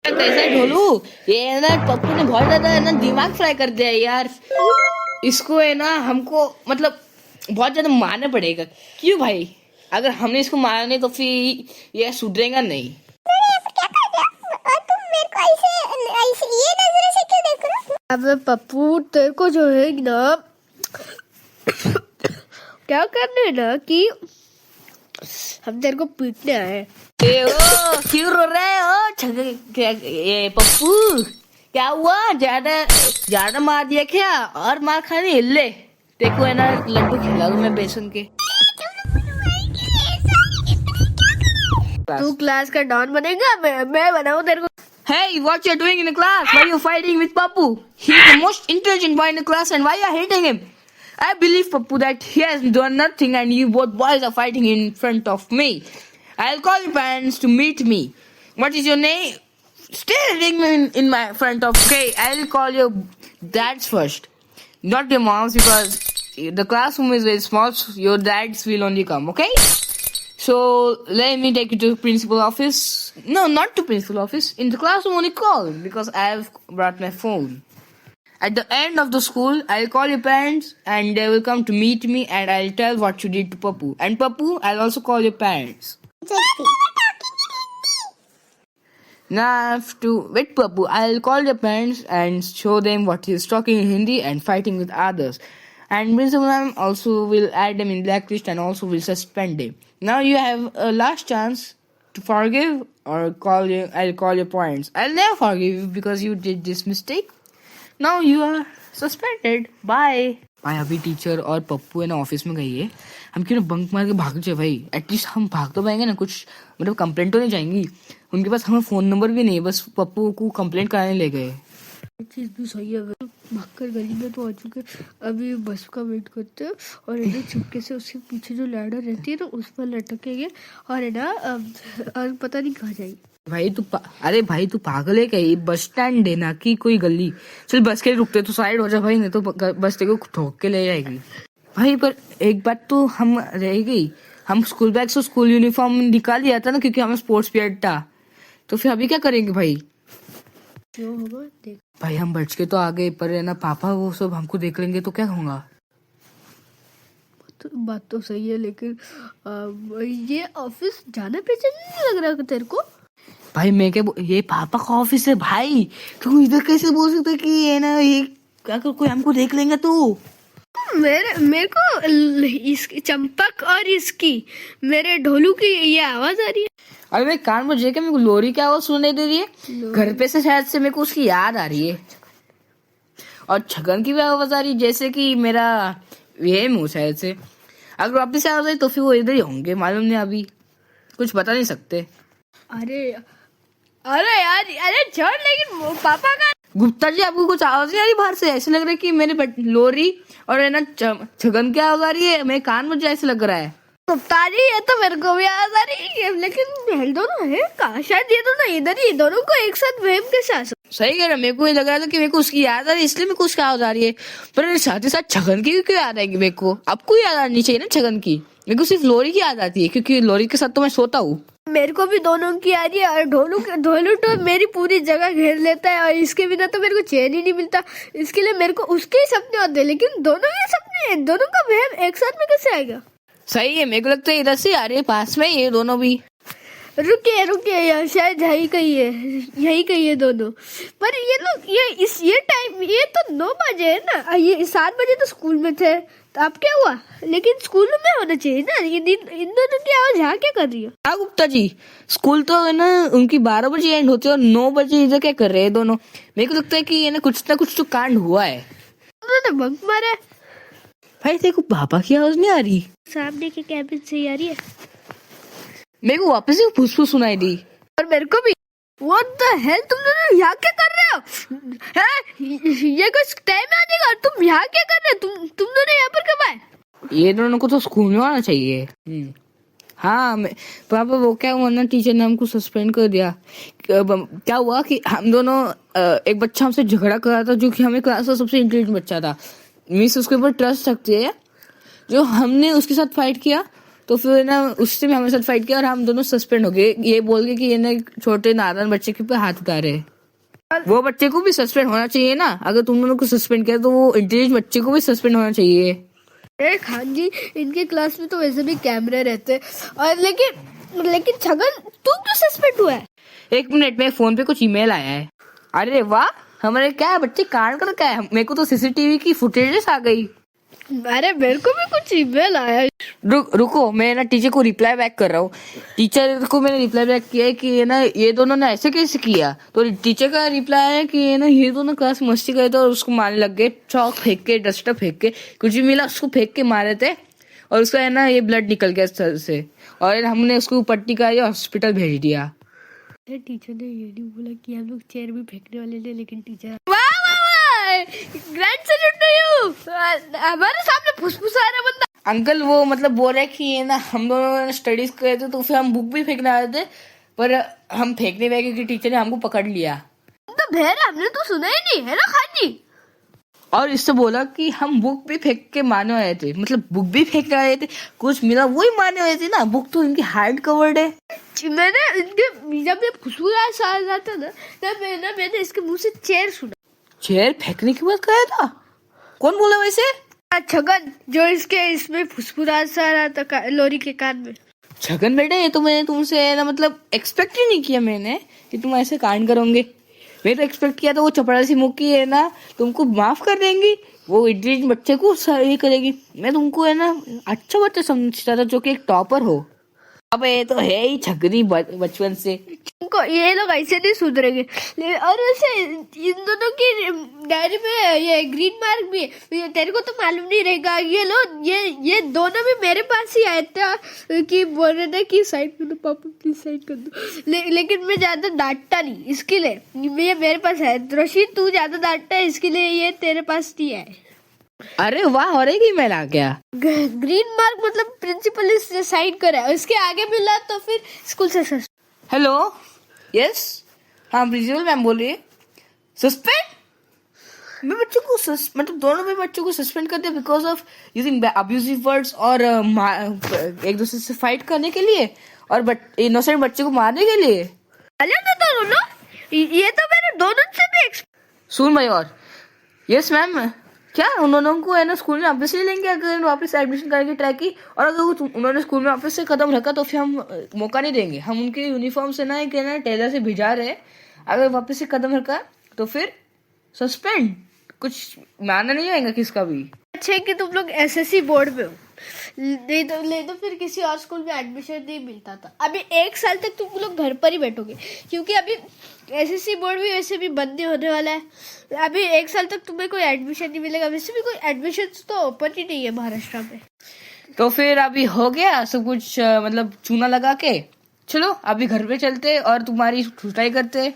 कैसे ढोलू, ये ना पप्पू ने बहुत ज्यादा है ना दिमाग फ्राई कर दिया है यार। इसको है ना हमको मतलब बहुत ज्यादा मारना पड़ेगा। क्यों भाई? अगर हमने इसको मारा नहीं तो फिर ये सुधरेगा नहीं। अबे पप्पू तेरे को जो है ना क्या करना है ना कि हम तेरे को पीटने आए। ए ओ क्यों रो रहे हो ये पप्पू? क्या हुआ? ज्यादा ज्यादा मार दिया क्या? और मार खाने ले देखो है ना लड्डू खिला दूं मैं बेसन के। तू क्लास का डॉन बनेगा, मैं बनाऊं तेरे को। Hey, what you're doing in the class? Why you fighting with Pappu? He's the most intelligent boy in the class, and why you hating him? I believe Pappu that he has done nothing, and you both boys are fighting in front of me. I'll call your parents to meet me. What is your name? Stay hitting me in my front of. Okay, I'll call your dads first, not your moms, because the classroom is very small. So your dads will only come. Okay. So let me take you to principal office. No, not to principal office. In the classroom only call because I have brought my phone. At the end of the school, I'll call your parents and they will come to meet me and I'll tell what you did to Pappu. And Pappu, I'll also call your parents. Now I have to wait Pappu. I'll call your parents and show them what he's talking in Hindi and fighting with others. And principal ma'am also will add them in blacklist and also will suspend them. Now you have a last chance to forgive or I'll call your parents. I'll never forgive you because you did this mistake. Now you are suspended. Bye. भाई अभी teacher और पप्पू है ना office में गई है। हम क्यों ना बंक मार के भाग जाए भाई। एटलीस्ट हम भाग तो पाएंगे ना, कुछ मतलब कंप्लेंट तो नहीं जाएंगी। उनके पास हमें फोन नंबर भी नहीं है, बस पप्पू को कंप्लेंट कराने ले गए। चीज भी सही है, भागकर गली में तो आ चुके। अभी बस का वेट करते हैं और है ना चुपके से उसके पीछे जो लैडर रहती है ना उस पर लटकेंगे और है ना और पता नहीं कहाँ जाएगी। भाई अरे भाई तू पागल है क्या? ये बस स्टैंड है ना कि कोई गली। चल बस के लिए रुकते तो साइड हो जा भाई, नहीं तो बस तेरे को ठोक के ले जाएगी। भाई पर एक बात तो हम रह गई, हम स्कूल बैग से स्कूल यूनिफॉर्म निकाल लिया था ना क्योंकि हमें स्पोर्ट्स पीरियड था। तो फिर अभी क्या करेंगे भाई? जो होगा देख। भाई हम बच के तो आ गए पर है ना पापा वो सब हमको देख लेंगे तो क्या होगा? बात तो सही है लेकिन ये ऑफिस जाना पहचान नहीं लग रहा तेरे को? भाई मैं क्या ये पापा का ऑफिस है भाई, तू इधर कैसे बोल सकता है कि ये ना ये अगर कोई हमको देख लेंगे तो? मेरे को इसकी चंपक और इसकी मेरे ढोलू की ये आवाज आ रही है। अरे मेरे कान में जेके मेरे को लोरी की आवाज सुनाई दे रही है। घर पे से शायद से मेरे को उसकी याद आ रही है और छगन की भी आवाज आ रही है जैसे कि मेरा ये मुंह शायद से। अगर वापिस आ जाए तो फिर वो इधर ही होंगे, मालूम नहीं, अभी कुछ बता नहीं सकते। अरे अरे यार अरे छोड़, लेकिन पापा का गुप्ता जी आपको कुछ आवाज नहीं आ रही बाहर से? ऐसे लग रहा है कि मेरे लोरी और है ना छगन की आवाज आ रही है, मेरे कान में जैसे लग रहा है। गुप्ता जी ये तो मेरे को भी आवाज आ रही है लेकिन दोनों है कहाँ? शायद ये दोनों इधर ही, दोनों को एक साथ वहम कैसे आ सकता? सही कह रहा, मेरे को ये लग रहा था कि मेरे को उसकी याद आ रही है इसलिए मेरे को उसकी आवाज आ रही है, पर साथ ही साथ छगन की क्यों याद आएगी मेरे को? आपको याद आनी चाहिए ना छगन की, मेरे को सिर्फ लोरी की याद आती है क्योंकि लोरी के साथ तो मैं सोता हूँ। मेरे को भी दोनों की आ रही है और ढोलू तो मेरी पूरी जगह घेर लेता है और इसके बिना तो मेरे को चैन ही नहीं मिलता। इसके लिए मेरे को उसके ही सपने होते हैं लेकिन दोनों के सपने, दोनों का वहम एक साथ में कैसे आएगा? सही है, मेरे को लगता है इधर से आ रही है, पास में ये दोनों भी। रुकिए यार, शायद यही कही है दोनों। पर ये लोग ये टाइम ये तो 9 बजे है ना, ये 7 बजे तो स्कूल में थे, तो अब क्या हुआ? लेकिन स्कूल में होना चाहिए ना, ये इन दोनों की आवाज यहाँ क्या कर रही है? हाँ गुप्ता जी, स्कूल तो है ना उनकी 12 बजे एंड होती है और 9 बजे इधर क्या कर रहे हैं दोनों? मेरे को लगता है कि ये ना कुछ तो कांड हुआ है। उन्होंने बंक मारा। भाई देखो पापा की आवाज नहीं आ रही, सामने के कैबिन से आ रही है। मेरे को वापस से फुसफुस सुनाई दी और मेरे को भी। What the hell, तुम दोनों यहाँ क्या कर रहे हो? ये कुछ टाइम आने का, तुम यहाँ क्या कर रहे हो? तुम दोनों यहाँ पर कब आए? ये दोनों को तो स्कूल में आना चाहिए। हाँ पापा वो क्या हुआ ना, टीचर ने हमको सस्पेंड कर दिया। क्या हुआ कि हम दोनों एक बच्चा हमसे झगड़ा कर रहा था जो कि हमें क्लास का सबसे इंटेलिजेंट बच्चा था, मिस उसके ऊपर ट्रस्ट रखती है। जो हमने उसके साथ फाइट किया तो फिर ना उससे भी हमारे साथ फाइट किया और हम दोनों सस्पेंड हो गए, ये बोल के कि ये ना छोटे नादान बच्चे के पे हाथ उतारे। वो बच्चे को भी सस्पेंड होना चाहिए ना, अगर तुम दोनों को सस्पेंड किया तो वो इंटेलिजेंट बच्चे को भी सस्पेंड होना चाहिए। अरे खान जी, इनके क्लास में तो वैसे भी कैमरे रहते हैं। और लेकिन छगन, तू क्यों सस्पेंड हुआ है? 1 मिनट में फोन पे कुछ ईमेल आया है। अरे वाह, हमारे क्या बच्चे कांड कर क्या है, मेरे को तो सीसीटीवी की फुटेजेस आ गई। अरे मेरे को भी कुछ ईमेल आया। रुको, मैं ना टीचर को रिप्लाई बैक कर रहा हूँ। टीचर को मैंने रिप्लाई बैक किया है कि ये ना ये दोनों ने ऐसे कैसे किया, तो टीचर का रिप्लाई है कि ये ना ये दोनों क्लास में मस्ती करे थे और उसको मारने लग गए, चौक फेंक के, डस्टर फेंक के, कुछ भी मिला उसको फेंक के मारे थे और उसका है ना ये ब्लड निकल गया सर से और हमने उसको पट्टी कराई और हॉस्पिटल भेज दिया। टीचर ने ये नहीं बोला कि हम लोग चेयर भी फेंकने वाले थे, लेकिन teacher grand salute to you, हमारे सामने फुसफुसा रहा बंदा। अंकल वो मतलब बोल रहे कि ये ना हम दोनों स्टडीज कर रहे थे तो फिर हम बुक भी फेंकने आए थे, पर हम फेंकने गए क्योंकि टीचर ने हमको पकड़ लिया। तो बहरा, हमने तो सुना ही नहीं है ना खान जी। और इससे बोला कि हम बुक भी फेंक के मारने आए थे, मतलब बुक भी फेंकने आए थे, कुछ मिला वही मारने आए थे ना, बुक तो इनकी हार्ड कवर्ड है। मैंने इनके जब ये फुसफुसा सा रहा था ना, तब मैंने इसके मुंह से चेयर सुना। चेयर फेंकने की बात कहा था? कौन बोला वैसे? छगन, जो इसमें फुसफुसा सा रहा था लोरी के कान में। छगन बेटा, ये तो मैंने तुमसे ना मतलब एक्सपेक्ट ही नहीं किया मैंने कि तुम ऐसे कांड करोगे। मैं तो एक्सपेक्ट किया था वो चपड़ासी मुक्की है ना तुमको माफ कर देंगी, वो इंटेलिजेंट बच्चे को ये करेगी। मैं तुमको है ना अच्छा बच्चा समझता था जो कि एक टॉपर हो। अब ये तो है ही छगनी बचपन से। इनको ये लोग ऐसे नहीं सुधरेंगे। और वैसे इन दोनों की डायरी में ये ग्रीन मार्क भी है, तेरे को तो मालूम नहीं रहेगा। ये लोग ये दोनों भी मेरे पास ही आए थे कि बोल रहे थे कि साइड कर दो पापा, प्लीज साइड कर दो। लेकिन मैं ज्यादा डांटता नहीं इसके लिए, ये मेरे पास है। रशीद, तू ज्यादा डांटता है इसके लिए ये तेरे पास नहीं है। अरे वाह, और एक ईमेल आ गया। ग्रीन मार्क मतलब प्रिंसिपल से साइड करा, उसके आगे मिला तो फिर स्कूल से। हेलो, यस, हाँ प्रिंसिपल मैम बोल रही है। सस्पेंड? मैं बच्चों को मतलब दोनों में बच्चों को सस्पेंड कर दिया because of using abusive words और एक दूसरे से फाइट करने के लिए और इनोसेंट बच्चे को मारने के लिए। ये तो मैंने दोनों से भी सुन भाई, और यस मैम, क्या उन्होंने को है ना स्कूल में वापस ले लेंगे अगर वापस एडमिशन करने की ट्राई की, और अगर उन्होंने स्कूल में वापस से कदम रखा तो फिर हम मौका नहीं देंगे। हम उनके यूनिफॉर्म से ना एक ना टेलर से भिजा रहे, अगर वापस से कदम रखा तो फिर सस्पेंड, कुछ मानना नहीं आएगा किसका भी। अच्छे कि तुम लोग एसएससी बोर्ड में हो, नहीं तो फिर किसी और स्कूल में एडमिशन नहीं मिलता था। अभी 1 साल तक तुम लोग घर पर ही बैठोगे क्योंकि अभी एसएससी बोर्ड भी वैसे भी बंद नहीं होने वाला है। अभी 1 साल तक तुम्हें कोई एडमिशन नहीं मिलेगा, वैसे भी कोई एडमिशन तो ओपन ही नहीं है महाराष्ट्र में। तो फिर अभी हो गया सब कुछ, मतलब चूना लगा के चलो अभी घर पे चलते और तुम्हारी छुटाई करते।